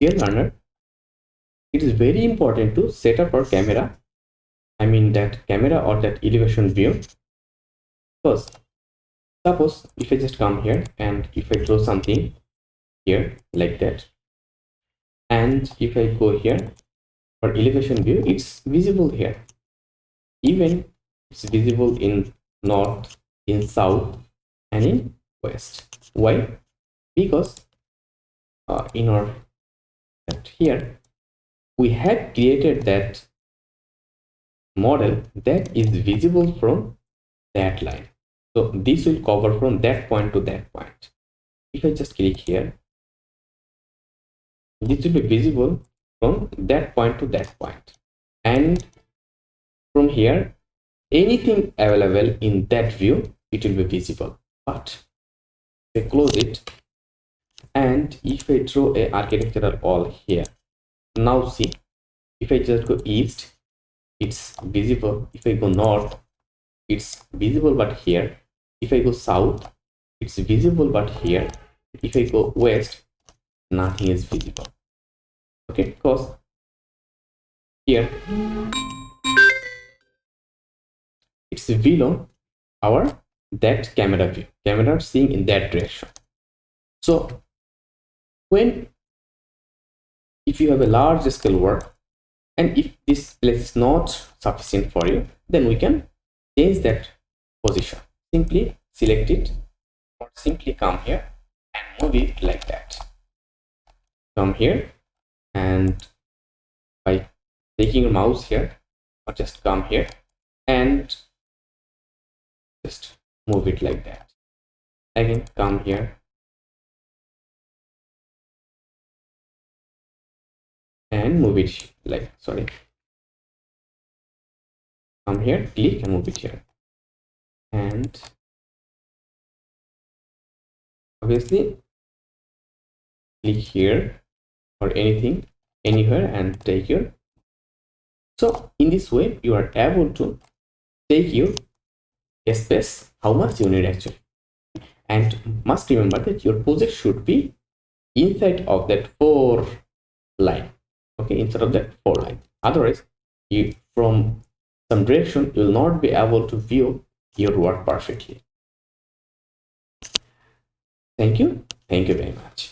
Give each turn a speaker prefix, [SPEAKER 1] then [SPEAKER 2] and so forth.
[SPEAKER 1] Dear learner, it is very important to set up our camera. I mean that camera or that elevation view. First, suppose if I just come here and if I draw something here like that, and if I go here for elevation view, it's visible here. Even it's visible in north, in south, and in west. Why? Because in our here we have created that model that is visible from that line. So this will cover from that point to that point. If I just click here, this will be visible from that point to that point, and from here anything available in that view, it will be visible. But if I close it and if I draw a architectural wall here, now see, if I just go east, it's visible. If I go north, it's visible, but here. If I go south, it's visible, but here. If I go west, nothing is visible. Okay, because here it's below our that camera view, camera seeing in that direction. So when if you have a large scale work and if this place is not sufficient for you, then we can change that position. Simply select it or simply come here and move it like that. Come here and by taking your mouse here, or just come here and just move it like that. Again, come here and move it like, sorry, come here, click and move it here, and obviously click here or anything anywhere and take your. So in this way you are able to take your space how much you need actually, and must remember that your project should be inside of that 4 line, okay, instead of that 4 line. Otherwise you from some direction you will not be able to view your work perfectly. Thank you very much.